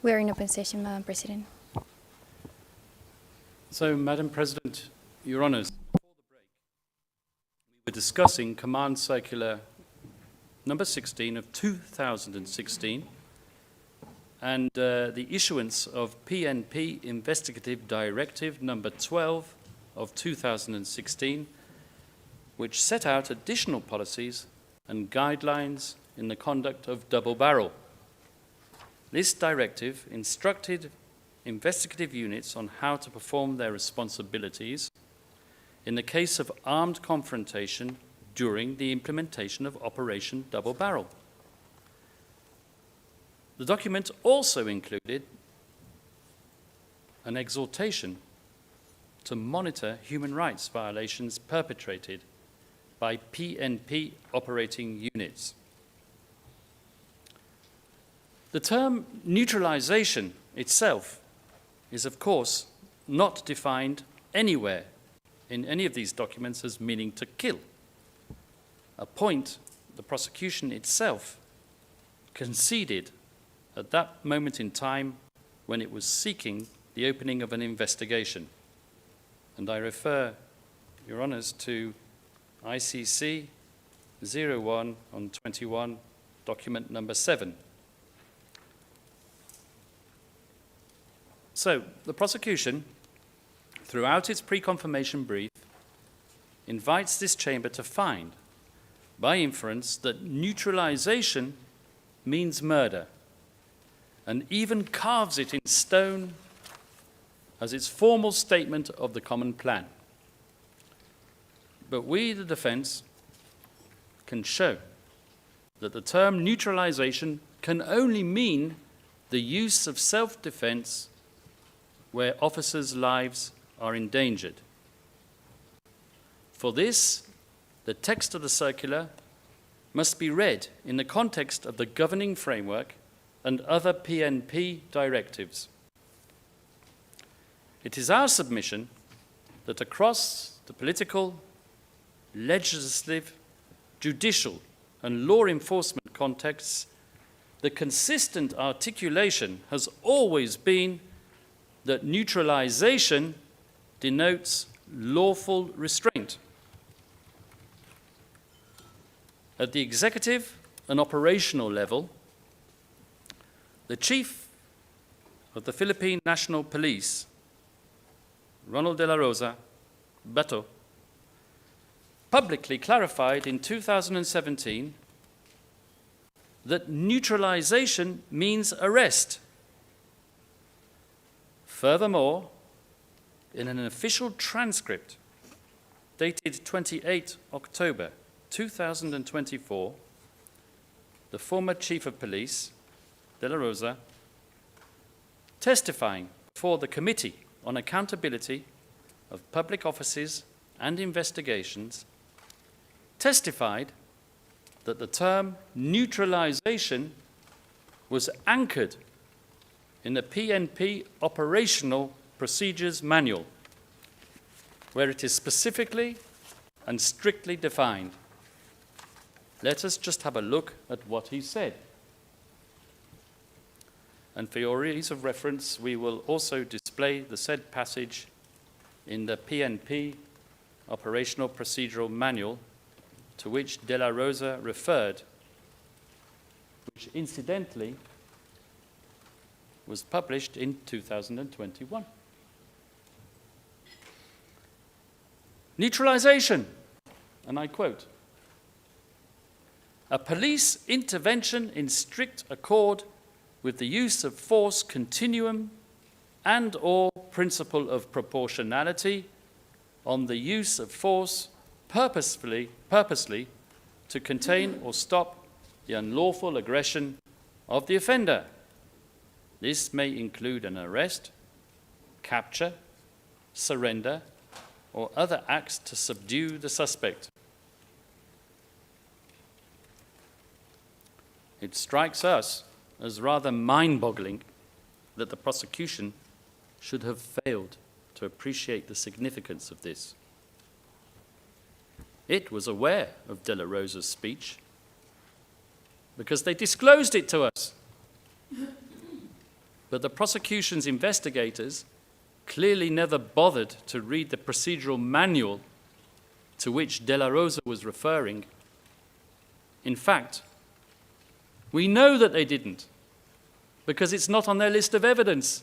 We are in open session, Madam President. So, Madam President, Your Honours, before the break, we were discussing Command Circular number 16 of 2016 and the issuance of PNP Investigative Directive number 12 of 2016, which set out additional policies and guidelines in the conduct of double barrel. This directive instructed investigative units on how to perform their responsibilities in the case of armed confrontation during the implementation of Operation Double Barrel. The document also included an exhortation to monitor human rights violations perpetrated by PNP operating units. The term neutralization itself is, of course, not defined anywhere in any of these documents as meaning to kill, a point the prosecution itself conceded at that moment in time when it was seeking the opening of an investigation. And I refer, Your Honours, to ICC 01/21, document number 7. So, the prosecution, throughout its pre-confirmation brief, invites this chamber to find, by inference, that neutralization means murder, and even carves it in stone as its formal statement of the common plan. But we, the defence, can show that the term neutralization can only mean the use of self-defence where officers' lives are endangered. For this, the text of the circular must be read in the context of the governing framework and other PNP directives. It is our submission that across the political, legislative, judicial, and law enforcement contexts, the consistent articulation has always been that neutralization denotes lawful restraint. At the executive and operational level, the Chief of the Philippine National Police, Ronald de la Rosa, Bato, publicly clarified in 2017 that neutralization means arrest. Furthermore, in an official transcript dated 28 October 2024, the former Chief of Police, De La Rosa, testifying before the Committee on Accountability of Public Offices and Investigations, testified that the term neutralization was anchored in the PNP Operational Procedures Manual, where it is specifically and strictly defined. Let us just have a look at what he said. And for your ease of reference, we will also display the said passage in the PNP Operational Procedural Manual to which De La Rosa referred, which incidentally was published in 2021. Neutralization, and I quote, "A police intervention in strict accord with the use of force continuum and/or principle of proportionality on the use of force purposely to contain or stop the unlawful aggression of the offender. This may include an arrest, capture, surrender, or other acts to subdue the suspect." It strikes us as rather mind-boggling that the prosecution should have failed to appreciate the significance of this. It was aware of De La Rosa's speech because they disclosed it to us. but the prosecution's investigators clearly never bothered to read the procedural manual to which De La Rosa was referring. In fact, we know that they didn't, because it's not on their list of evidence.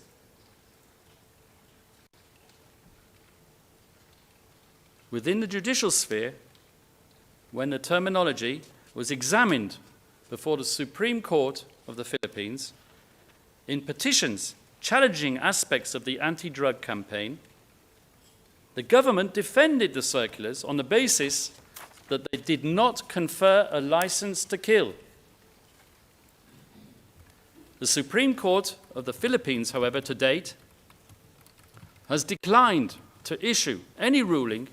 Within the judicial sphere, when the terminology was examined before the Supreme Court of the Philippines, in petitions challenging aspects of the anti-drug campaign, the government defended the circulars on the basis that they did not confer a license to kill. The Supreme Court of the Philippines, however, to date, has declined to issue any ruling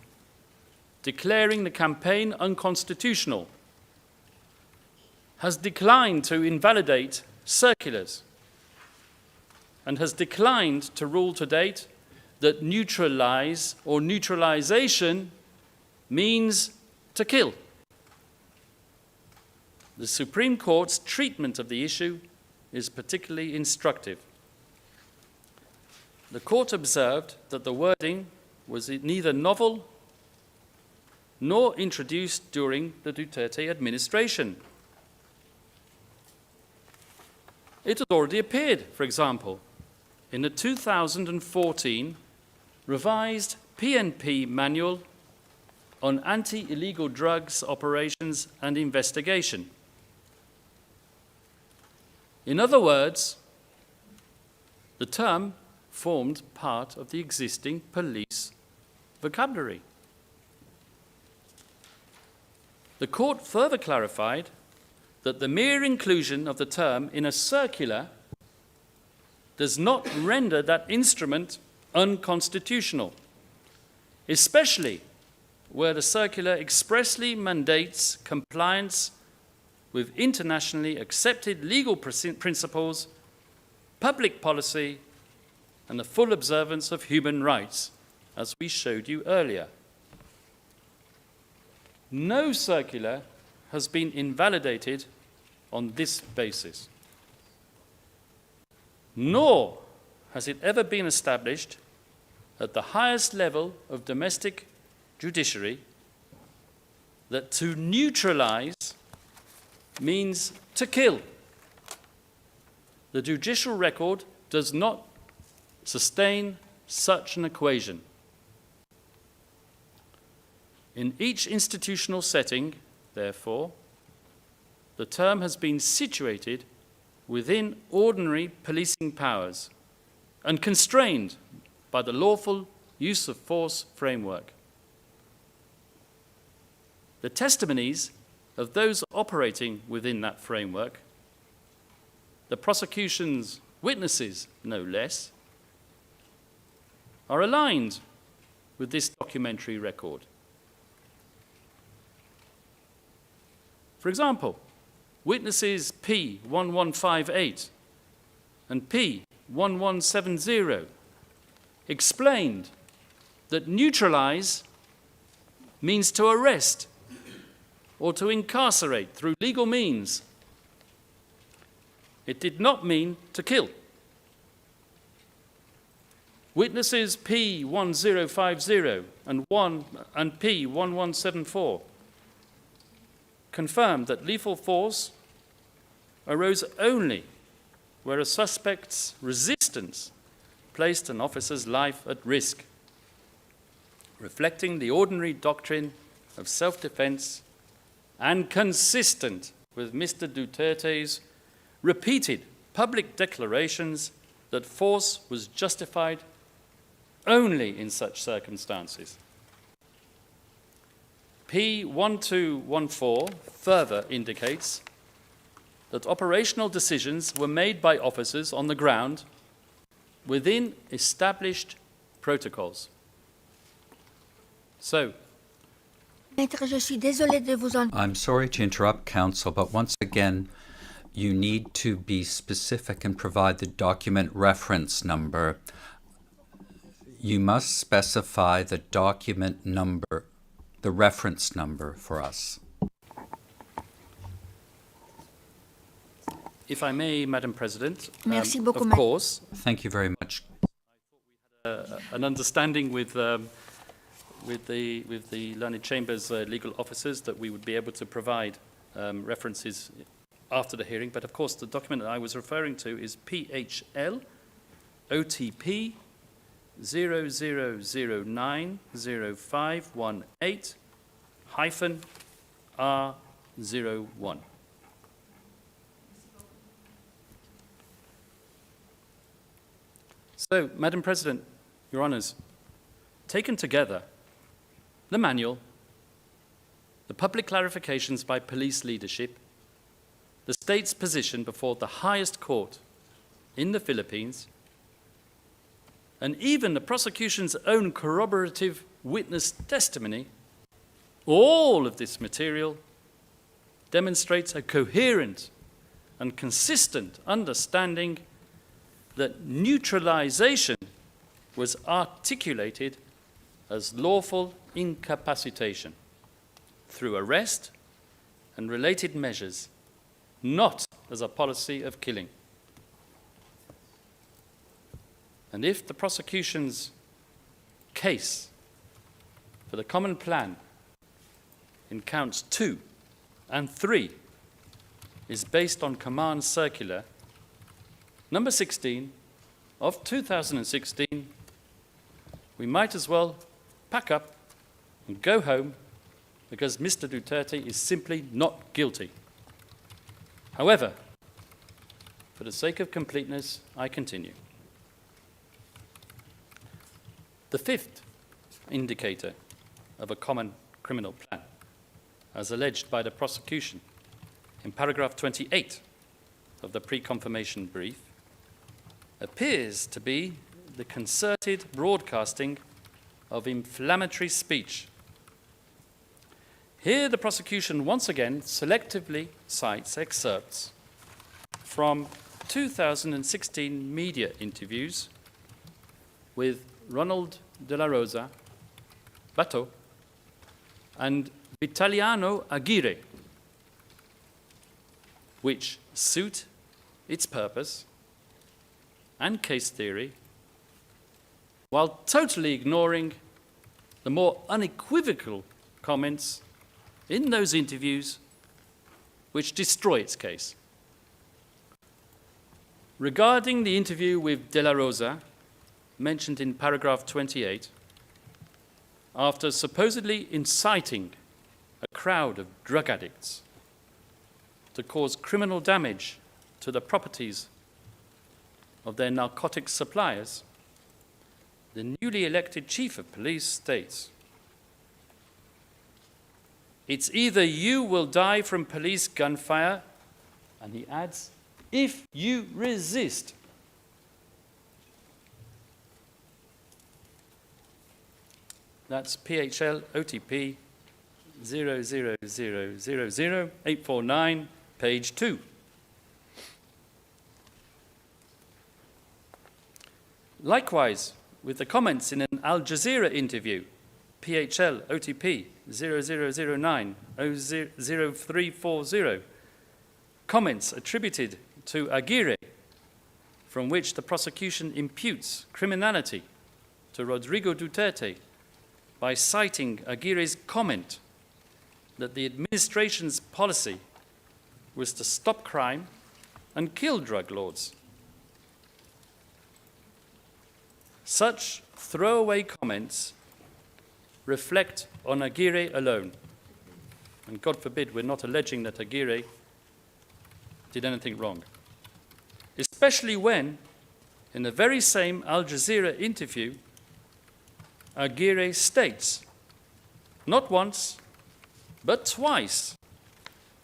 declaring the campaign unconstitutional, has declined to invalidate circulars, and has declined to rule to date that neutralize or neutralization means to kill. The Supreme Court's treatment of the issue is particularly instructive. The court observed that the wording was neither novel nor introduced during the Duterte administration. It had already appeared, for example, in the 2014 revised PNP Manual on Anti-Illegal Drugs Operations and Investigation. In other words, the term formed part of the existing police vocabulary. The court further clarified that the mere inclusion of the term in a circular does not render that instrument unconstitutional, especially where the circular expressly mandates compliance with internationally accepted legal principles, public policy, and the full observance of human rights, as we showed you earlier. No circular has been invalidated on this basis, nor has it ever been established at the highest level of domestic judiciary that to neutralize means to kill. The judicial record does not sustain such an equation. In each institutional setting, therefore, the term has been situated within ordinary policing powers and constrained by the lawful use of force framework. The testimonies of those operating within that framework, the prosecution's witnesses no less, are aligned with this documentary record. For example, witnesses P1158 and P1170 explained that neutralize means to arrest or to incarcerate through legal means. It did not mean to kill. Witnesses P1050 and P1174 confirmed that lethal force arose only where a suspect's resistance placed an officer's life at risk, reflecting the ordinary doctrine of self-defense and consistent with Mr. Duterte's repeated public declarations that force was justified only in such circumstances. P1214 further indicates that operational decisions were made by officers on the ground within established protocols. So, I'm sorry to interrupt, counsel, but once again, you need to be specific and provide the document reference number. You must specify the document number, the reference number for us. If I may, Madam President, Merci beaucoup, of course, Thank you very much. an understanding with the Learned Chamber's legal officers that we would be able to provide references after the hearing. But of course, the document that I was referring to is PHL OTP 00090518-R01. So, Madam President, Your Honours, taken together, the manual, the public clarifications by police leadership, the state's position before the highest court in the Philippines, and even the prosecution's own corroborative witness testimony, all of this material demonstrates a coherent and consistent understanding that neutralization was articulated as lawful incapacitation through arrest and related measures, not as a policy of killing. And if the prosecution's case for the common plan in counts 2 and 3 is based on Command Circular number 16 of 2016, we might as well pack up and go home because Mr. Duterte is simply not guilty. However, for the sake of completeness, I continue. The fifth indicator of a common criminal plan, as alleged by the prosecution in paragraph 28 of the pre-confirmation brief, appears to be the concerted broadcasting of inflammatory speech. Here the prosecution once again selectively cites excerpts from 2016 media interviews with Ronald de la Rosa, Bato, and Vitaliano Aguirre, which suit its purpose and case theory, while totally ignoring the more unequivocal comments in those interviews which destroy its case. Regarding the interview with De La Rosa, mentioned in paragraph 28, after supposedly inciting a crowd of drug addicts to cause criminal damage to the properties of their narcotics suppliers, the newly elected chief of police states, "It's either you will die from police gunfire," and he adds, "if you resist." That's PHL OTP 00000849, page 2. Likewise, with the comments in an Al Jazeera interview, PHL OTP 00090340, comments attributed to Aguirre, from which the prosecution imputes criminality to Rodrigo Duterte by citing Aguirre's comment that the administration's policy was to stop crime and kill drug lords. Such throwaway comments reflect on Aguirre alone. And God forbid we're not alleging that Aguirre did anything wrong. Especially when, in the very same Al Jazeera interview, Aguirre states, not once, but twice,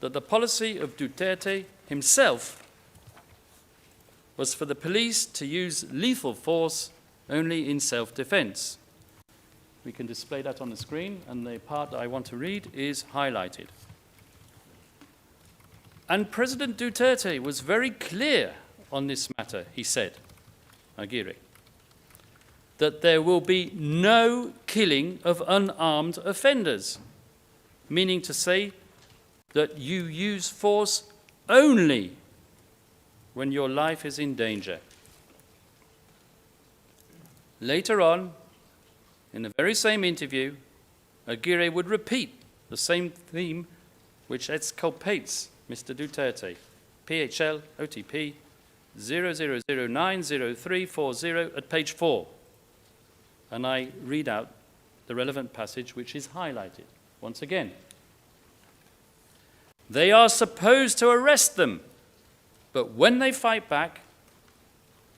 that the policy of Duterte himself was for the police to use lethal force only in self-defense. We can display that on the screen, and the part that I want to read is highlighted. And President Duterte was very clear on this matter, he said, Aguirre, that there will be no killing of unarmed offenders, meaning to say that you use force only when your life is in danger. Later on, in the very same interview, Aguirre would repeat the same theme which exculpates Mr. Duterte, PHL OTP 00090340 at page 4. And I read out the relevant passage which is highlighted once again. They are supposed to arrest them, but when they fight back,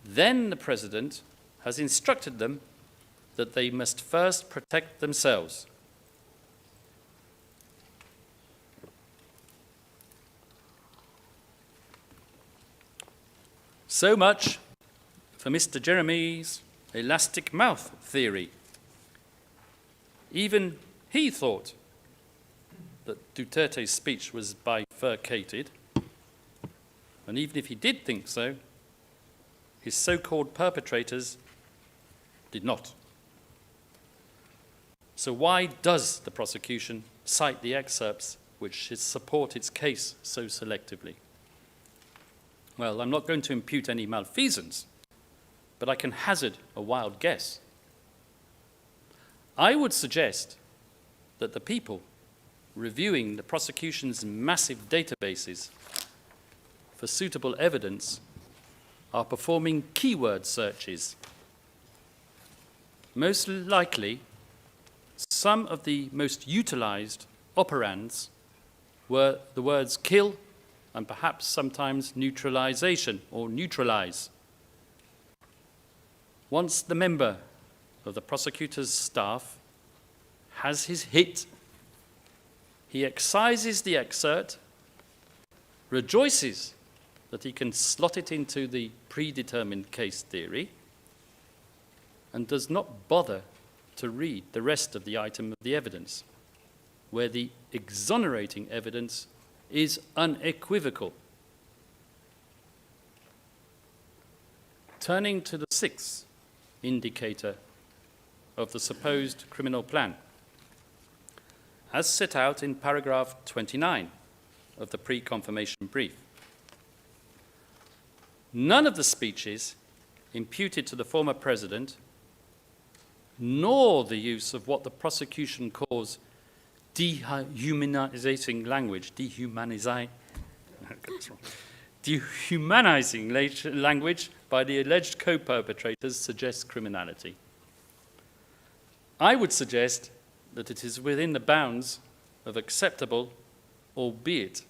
then the president has instructed them that they must first protect themselves. So much for Mr. Jeremy's elastic mouth theory. Even he thought that Duterte's speech was bifurcated, and even if he did think so, his so-called perpetrators did not. So why does the prosecution cite the excerpts which support its case so selectively? Well, I'm not going to impute any malfeasance, but I can hazard a wild guess. I would suggest that the people reviewing the prosecution's massive databases for suitable evidence are performing keyword searches. Most likely, some of the most utilized operands were the words kill and perhaps sometimes neutralization or neutralize. Once the member of the prosecutor's staff has his hit, he excises the excerpt, rejoices that he can slot it into the predetermined case theory, and does not bother to read the rest of the item of the evidence, where the exonerating evidence is unequivocal. Turning to the sixth indicator of the supposed criminal plan, as set out in paragraph 29 of the pre-confirmation brief. None of the speeches imputed to the former president, nor the use of what the prosecution calls dehumanizing language, dehumanizing language by the alleged co-perpetrators suggests criminality. I would suggest that it is within the bounds of acceptable, albeit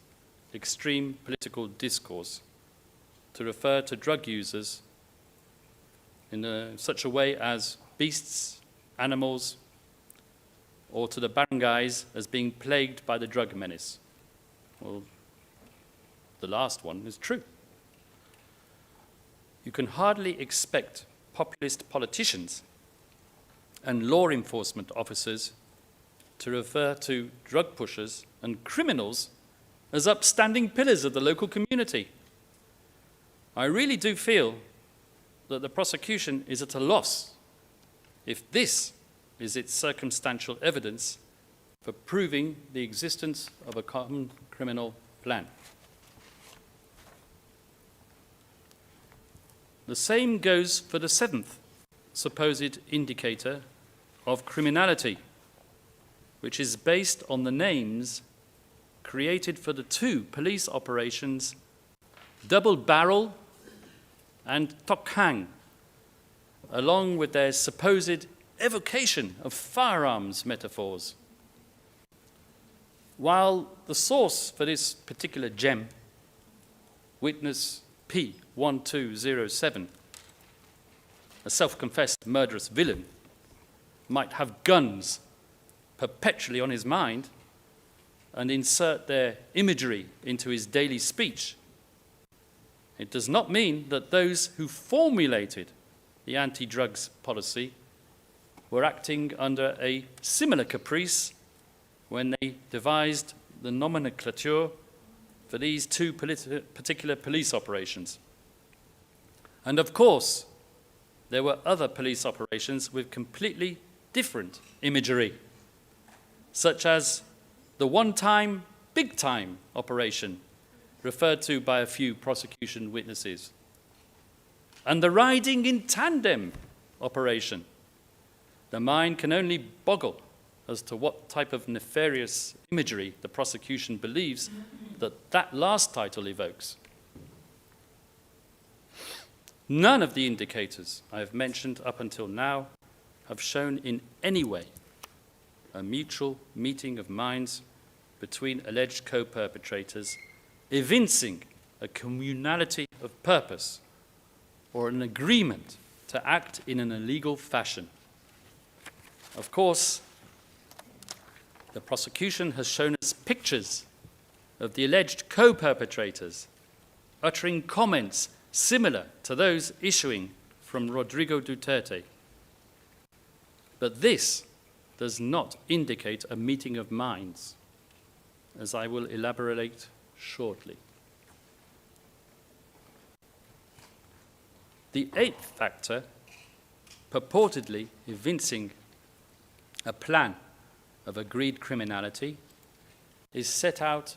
extreme political discourse, to refer to drug users in such a way as beasts, animals, or to the barangays as being plagued by the drug menace. Well, the last one is true. You can hardly expect populist politicians and law enforcement officers to refer to drug pushers and criminals as upstanding pillars of the local community. I really do feel that the prosecution is at a loss if this is its circumstantial evidence for proving the existence of a common criminal plan. The same goes for the seventh supposed indicator of criminality, which is based on the names created for the two police operations, Double Barrel and Tokhang, along with their supposed evocation of firearms metaphors. While the source for this particular gem, witness P1207, a self-confessed murderous villain, might have guns perpetually on his mind and insert their imagery into his daily speech, it does not mean that those who formulated the anti-drugs policy were acting under a similar caprice when they devised the nomenclature for these two particular police operations. And of course, there were other police operations with completely different imagery, such as the one-time, big-time operation referred to by a few prosecution witnesses. And the riding in tandem operation. The mind can only boggle as to what type of nefarious imagery the prosecution believes that last title evokes. None of the indicators I have mentioned up until now have shown in any way a mutual meeting of minds between alleged co-perpetrators, evincing a communality of purpose or an agreement to act in an illegal fashion. Of course, the prosecution has shown us pictures of the alleged co-perpetrators uttering comments similar to those issuing from Rodrigo Duterte. But this does not indicate a meeting of minds, as I will elaborate shortly. The eighth factor, purportedly evincing a plan of agreed criminality, is set out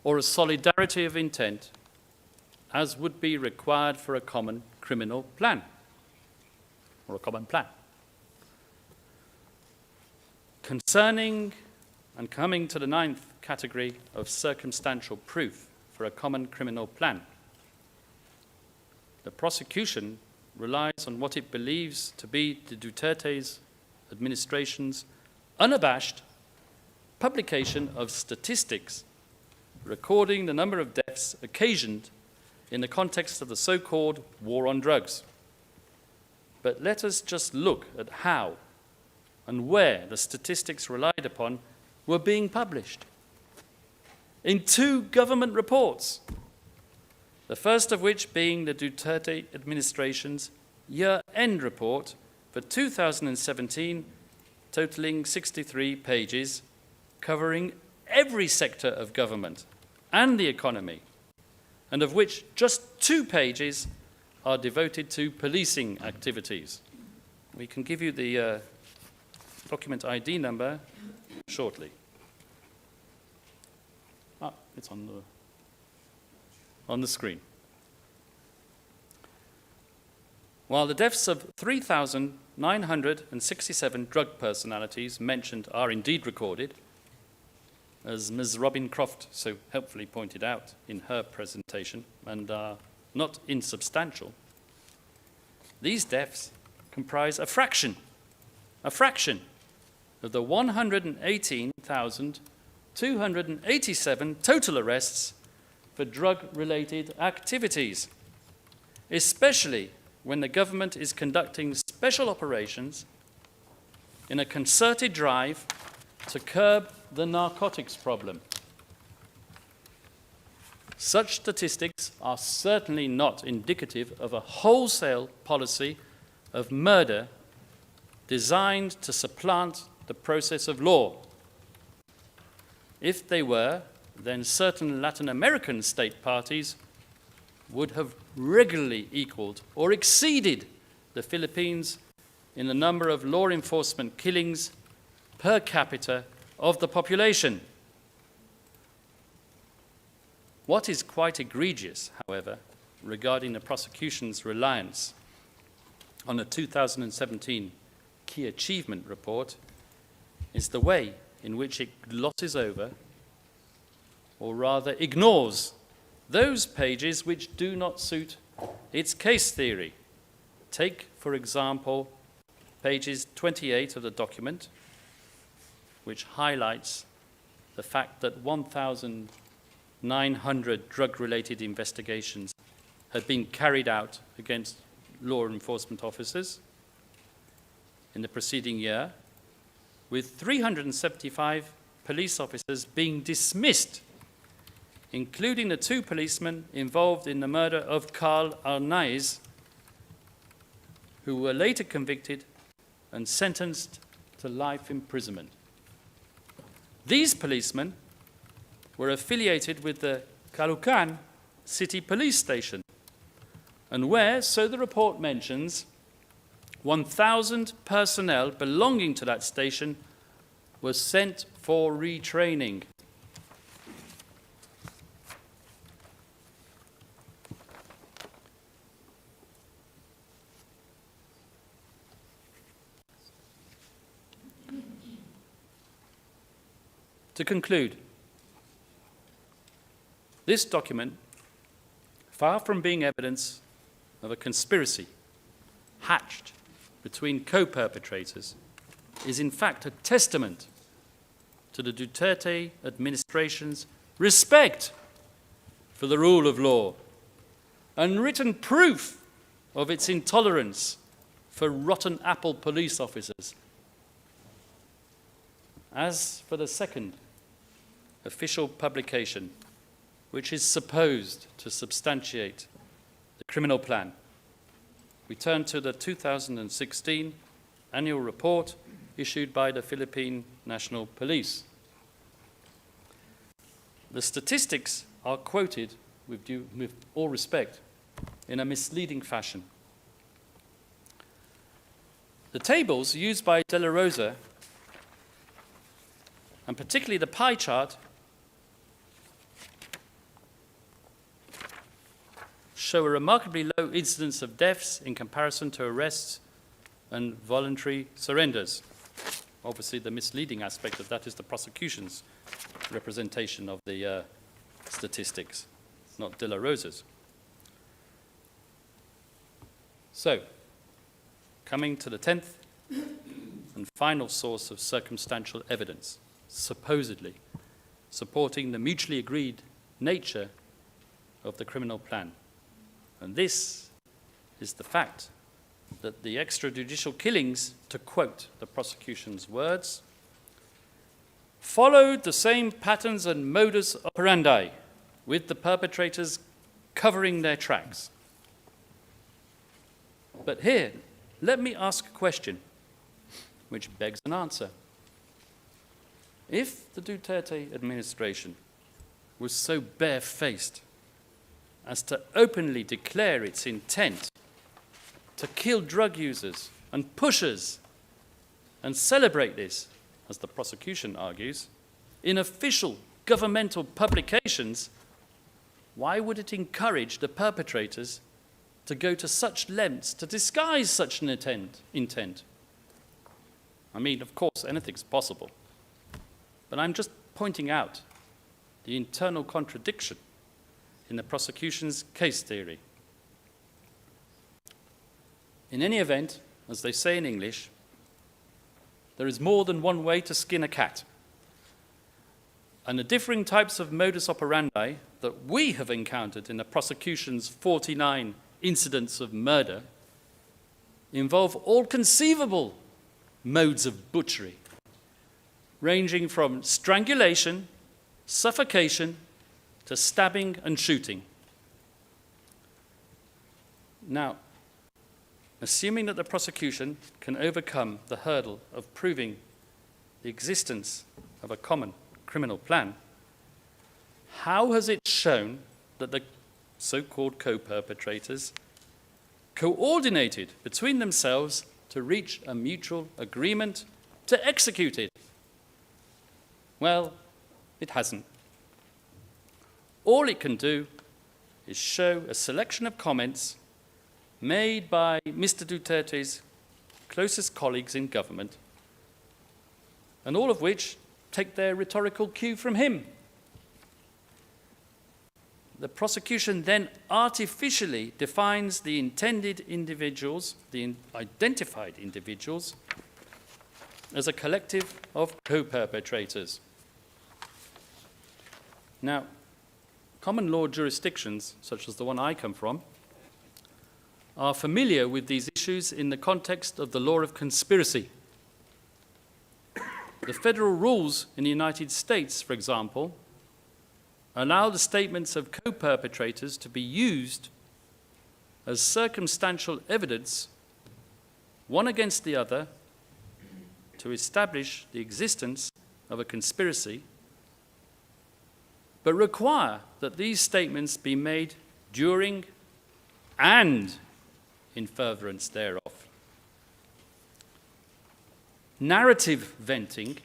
or a solidarity of intent as would be required for a common criminal plan, or a common plan. Concerning and coming to the ninth category of circumstantial proof for a common criminal plan, the prosecution relies on what it believes to be the Duterte's administration's unabashed publication of statistics recording the number of deaths occasioned in the context of the so-called war on drugs. But let us just look at how and where the statistics relied upon were being published. In two government reports, the first of which being the Duterte administration's year-end report for 2017, totaling 63 pages, covering every sector of government and the economy, and of which just 2 pages are devoted to policing activities. We can give you the document ID number shortly. It's on the screen. While the deaths of 3,967 drug personalities mentioned are indeed recorded, as Ms. Robin Croft so helpfully pointed out in her presentation, and are not insubstantial, these deaths comprise a fraction of the 118,287 total arrests for drug-related activities, especially when the government is conducting special operations in a concerted drive to curb the narcotics problem. Such statistics are certainly not indicative of a wholesale policy of murder designed to supplant the process of law. If they were, then certain Latin American state parties would have regularly equaled or exceeded the Philippines in the number of law enforcement killings per capita of the population. What is quite egregious, however, regarding the prosecution's reliance on the 2017 Key Achievement Report is the way in which it glosses over, or rather ignores, those pages which do not suit its case theory. Take, for example, pages 28 of the document, which highlights the fact that 1,900 drug-related investigations had been carried out against law enforcement officers in the preceding year, with 375 police officers being dismissed, including the 2 policemen involved in the murder of Carl Arnaiz, who were later convicted and sentenced to life imprisonment. These policemen were affiliated with the Caloocan City Police Station, and where, so the report mentions, 1,000 personnel belonging to that station were sent for retraining. To conclude, this document, far from being evidence of a conspiracy hatched between co-perpetrators, is in fact a testament to the Duterte administration's respect for the rule of law and written proof of its intolerance for rotten apple police officers. As for the second official publication, which is supposed to substantiate the criminal plan, we turn to the 2016 annual report issued by the Philippine National Police. The statistics are quoted, with all respect, in a misleading fashion. The tables used by De La Rosa, and particularly the pie chart, show a remarkably low incidence of deaths in comparison to arrests and voluntary surrenders. Obviously, the misleading aspect of that is the prosecution's representation of the statistics, not De La Rosa's. So, coming to the 10th and final source of circumstantial evidence, supposedly supporting the mutually agreed nature of the criminal plan. And this is the fact that the extrajudicial killings, to quote the prosecution's words, followed the same patterns and modus operandi, with the perpetrators covering their tracks. But here, let me ask a question which begs an answer. If the Duterte administration was so barefaced as to openly declare its intent to kill drug users and pushers and celebrate this, as the prosecution argues, in official governmental publications, why would it encourage the perpetrators to go to such lengths to disguise such an intent? I mean, of course, anything's possible. But I'm just pointing out the internal contradiction in the prosecution's case theory. In any event, as they say in English, there is more than one way to skin a cat. And the differing types of modus operandi that we have encountered in the prosecution's 49 incidents of murder involve all conceivable modes of butchery, ranging from strangulation, suffocation, to stabbing and shooting. Now, assuming that the prosecution can overcome the hurdle of proving the existence of a common criminal plan, how has it shown that the so-called co-perpetrators coordinated between themselves to reach a mutual agreement to execute it? Well, it hasn't. All it can do is show a selection of comments made by Mr. Duterte's closest colleagues in government, and all of which take their rhetorical cue from him. The prosecution then artificially defines the intended individuals, the identified individuals, as a collective of co-perpetrators. Now, common law jurisdictions, such as the one I come from, are familiar with these issues in the context of the law of conspiracy. The federal rules in the United States, for example, allow the statements of co-perpetrators to be used as circumstantial evidence, one against the other, to establish the existence of a conspiracy, but require that these statements be made during and in furtherance thereof. Narrative venting,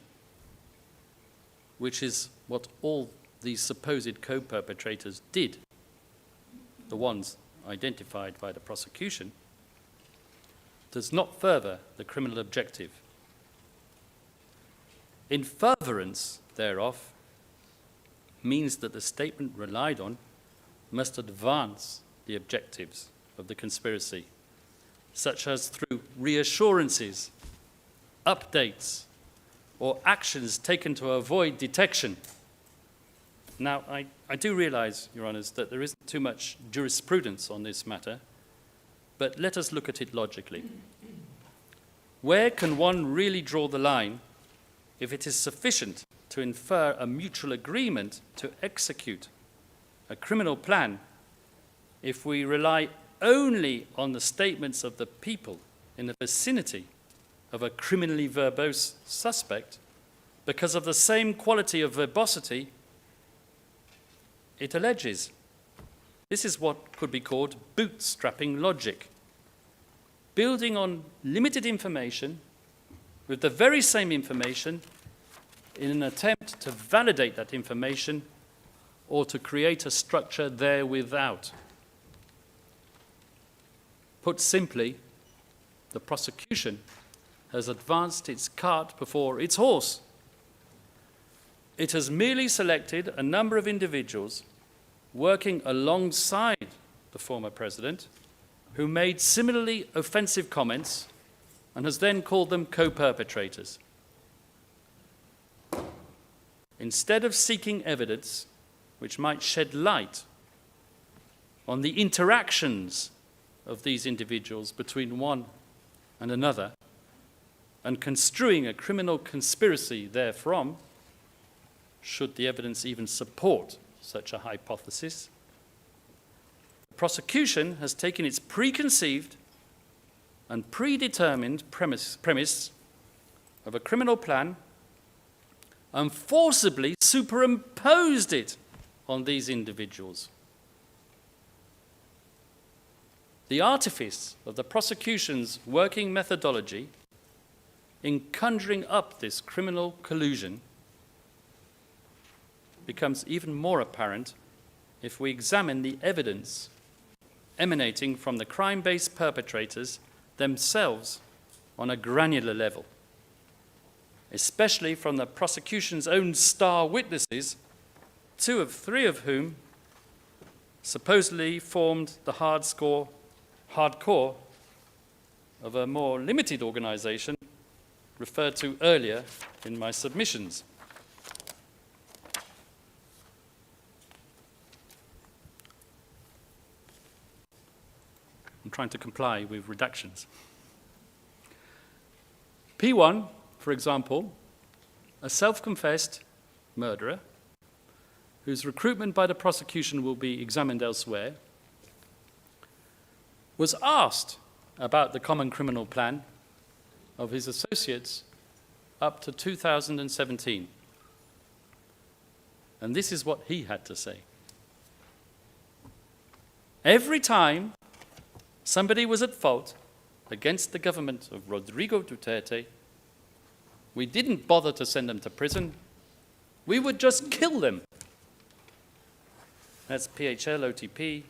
which is what all these supposed co-perpetrators did, the ones identified by the prosecution, does not further the criminal objective. In furtherance thereof means that the statement relied on must advance the objectives of the conspiracy, such as through reassurances, updates, or actions taken to avoid detection. Now, I do realize, Your Honours, that there isn't too much jurisprudence on this matter, but let us look at it logically. Where can one really draw the line if it is sufficient to infer a mutual agreement to execute a criminal plan if we rely only on the statements of the people in the vicinity of a criminally verbose suspect because of the same quality of verbosity it alleges? This is what could be called bootstrapping logic, building on limited information with the very same information in an attempt to validate that information or to create a structure there without. Put simply, the prosecution has advanced its cart before its horse. It has merely selected a number of individuals working alongside the former president who made similarly offensive comments and has then called them co-perpetrators. Instead of seeking evidence which might shed light on the interactions of these individuals between one and another, and construing a criminal conspiracy therefrom, should the evidence even support such a hypothesis, the prosecution has taken its preconceived and predetermined premise of a criminal plan and forcibly superimposed it on these individuals. The artifice of the prosecution's working methodology in conjuring up this criminal collusion becomes even more apparent if we examine the evidence emanating from the crime-based perpetrators themselves on a granular level, especially from the prosecution's own star witnesses, three of whom supposedly formed the hardcore of a more limited organization referred to earlier in my submissions. I'm trying to comply with redactions. P1, for example, a self-confessed murderer whose recruitment by the prosecution will be examined elsewhere, was asked about the common criminal plan of his associates up to 2017. And this is what he had to say. Every time somebody was at fault against the government of Rodrigo Duterte, we didn't bother to send them to prison. We would just kill them. That's PHL OTP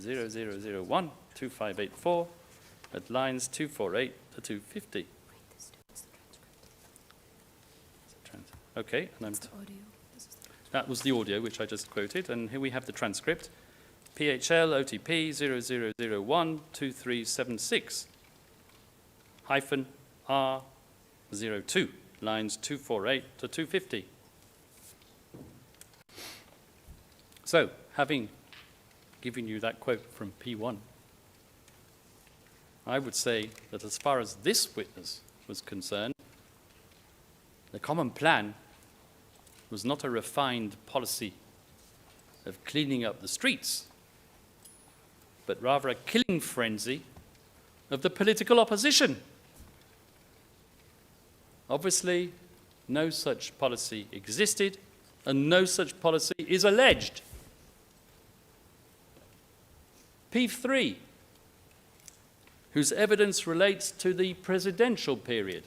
0001-2584 at lines 248 to 250. Okay, and that was the audio which I just quoted, and here we have the transcript. PHL OTP 0001-2376 -R02, lines 248 to 250. So, having given you that quote from P1, I would say that as far as this witness was concerned, the common plan was not a refined policy of cleaning up the streets, but rather a killing frenzy of the political opposition. Obviously, no such policy existed, and no such policy is alleged. P3, whose evidence relates to the presidential period,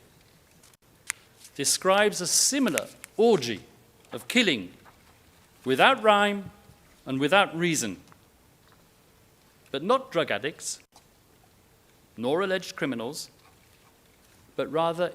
describes a similar orgy of killing without rhyme and without reason, but not drug addicts, nor alleged criminals, but rather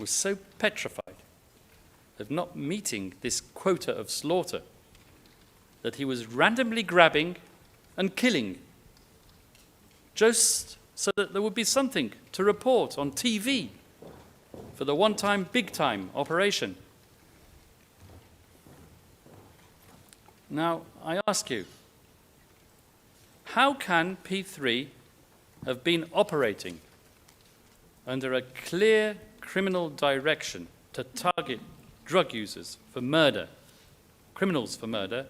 was so petrified of not meeting this quota of slaughter that he was randomly grabbing and killing just so that there would be something to report on TV for the one-time, big-time operation. Now, I ask you, how can P3 have been operating under a clear criminal direction to target drug users for murder, criminals for murder,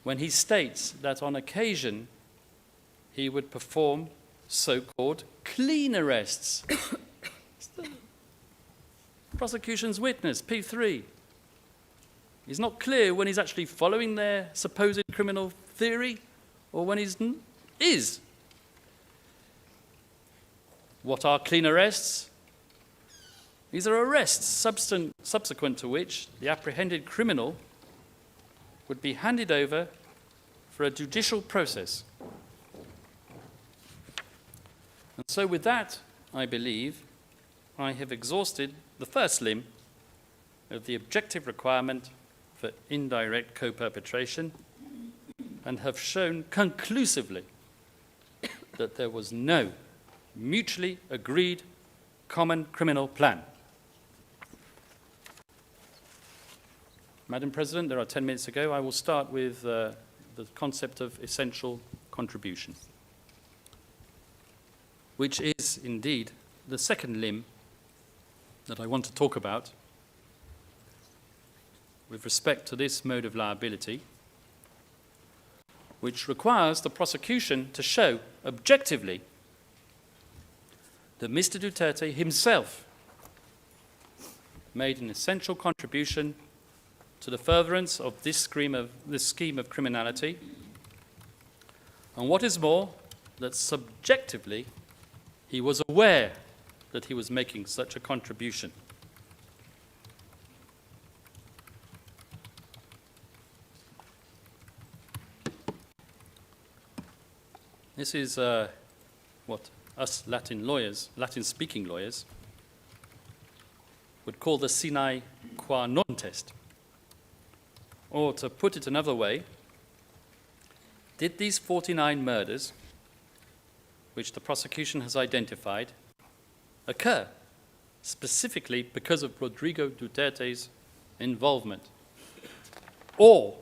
when he states that on occasion he would perform so-called clean arrests? It's the prosecution's witness, P3. He's not clear when he's actually following their supposed criminal theory or when he's is. What are clean arrests? These are arrests subsequent to which the apprehended criminal would be handed over for a judicial process. And so with that, I believe, I have exhausted the first limb of the objective requirement for indirect co-perpetration and have shown conclusively that there was no mutually agreed common criminal plan. Madam President, there are 10 minutes to go. I will start with the concept of essential contribution, which is indeed the second limb that I want to talk about with respect to this mode of liability, which requires the prosecution to show objectively that Mr. Duterte himself made an essential contribution to the furtherance of this scheme of criminality, and what is more, that subjectively he was aware that he was making such a contribution. This is what us Latin-speaking lawyers, would call the sine qua non test. Or to put it another way, did these 49 murders, which the prosecution has identified, occur specifically because of Rodrigo Duterte's involvement? Or,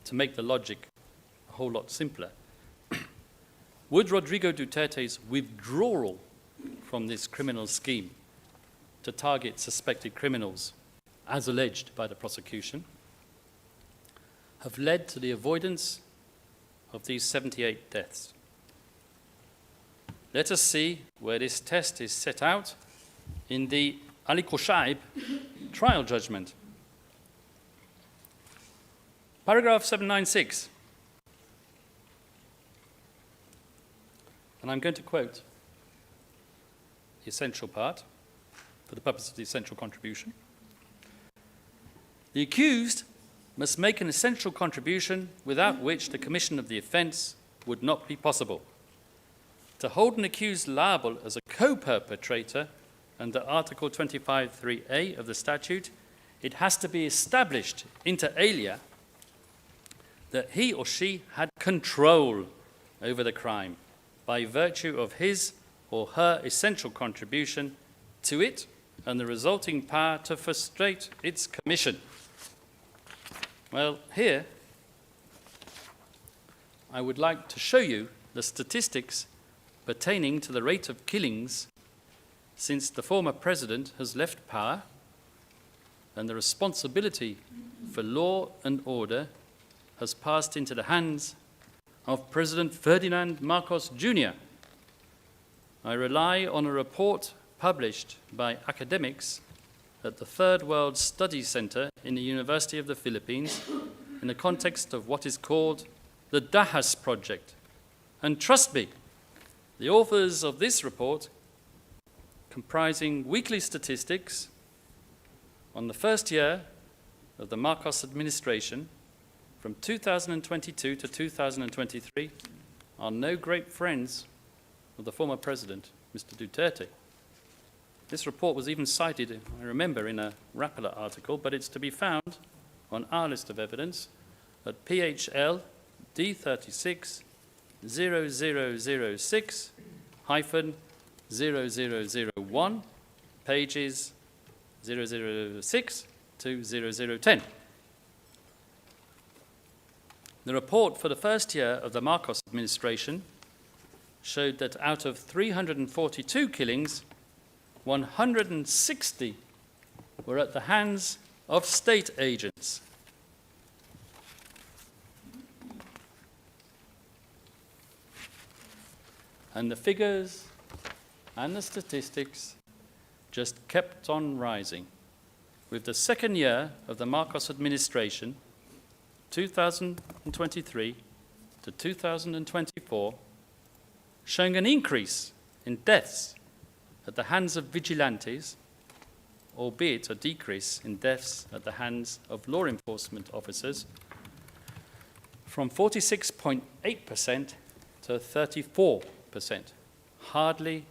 to make the logic a whole lot simpler, would Rodrigo Duterte's withdrawal from this criminal scheme to target suspected criminals, as alleged by the prosecution, have led to the avoidance of these 78 deaths? Let us see where this test is set out in the Ali Koshaib trial judgment. Paragraph 796. And I'm going to quote the essential part for the purpose of the essential contribution. The accused must make an essential contribution without which the commission of the offence would not be possible. To hold an accused liable as a co-perpetrator under Article 25(3)(a) of the statute, it has to be established inter alia that he or she had control over the crime by virtue of his or her essential contribution to it and the resulting power to frustrate its commission. Well, here, I would like to show you the statistics pertaining to the rate of killings since the former president has left power and the responsibility for law and order has passed into the hands of President Ferdinand Marcos Jr. I rely on a report published by academics at the Third World Study Center in the University of the Philippines in the context of what is called the Dahas Project. And trust me, the authors of this report, comprising weekly statistics on the first year of the Marcos administration, from 2022 to 2023, are no great friends of the former president, Mr. Duterte. This report was even cited, I remember, in a Rappler article, but it's to be found on our list of evidence at PHL D36 0006-0001, pages 0006 to 0010. The report for the first year of the Marcos administration showed that out of 342 killings, 160 were at the hands of state agents. And the figures and the statistics just kept on rising, with the second year of the Marcos administration, 2023 to 2024, showing an increase in deaths at the hands of vigilantes, albeit a decrease in deaths at the hands of law enforcement officers, from 46.8% to 34%. Hardly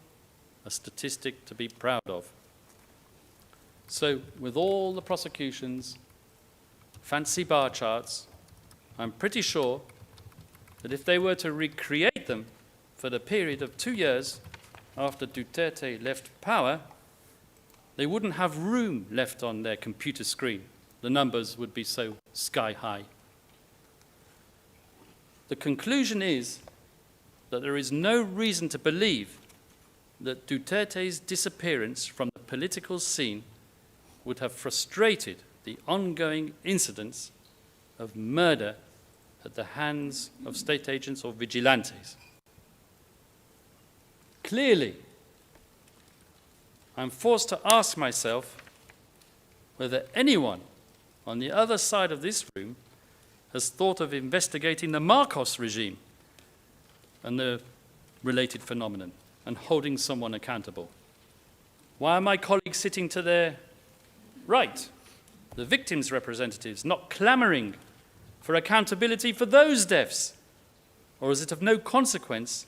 a statistic to be proud of. So, with all the prosecutions, fancy bar charts, I'm pretty sure that if they were to recreate them for the period of 2 years after Duterte left power, they wouldn't have room left on their computer screen. The numbers would be so sky high. The conclusion is that there is no reason to believe that Duterte's disappearance from the political scene would have frustrated the ongoing incidents of murder at the hands of state agents or vigilantes. Clearly, I'm forced to ask myself whether anyone on the other side of this room has thought of investigating the Marcos regime and the related phenomenon and holding someone accountable. Why are my colleagues sitting to their right, the victims' representatives, not clamoring for accountability for those deaths? Or is it of no consequence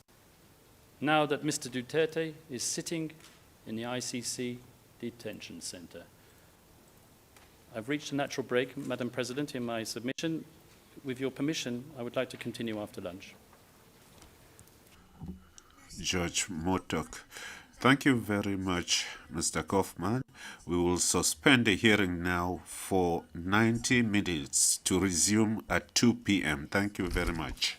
now that Mr. Duterte is sitting in the ICC detention center? I've reached a natural break, Madam President, in my submission. With your permission, I would like to continue after lunch. Judge Motok. Thank you very much, Mr. Kaufman. We will suspend the hearing now for 90 minutes to resume at 2 p.m. Thank you very much.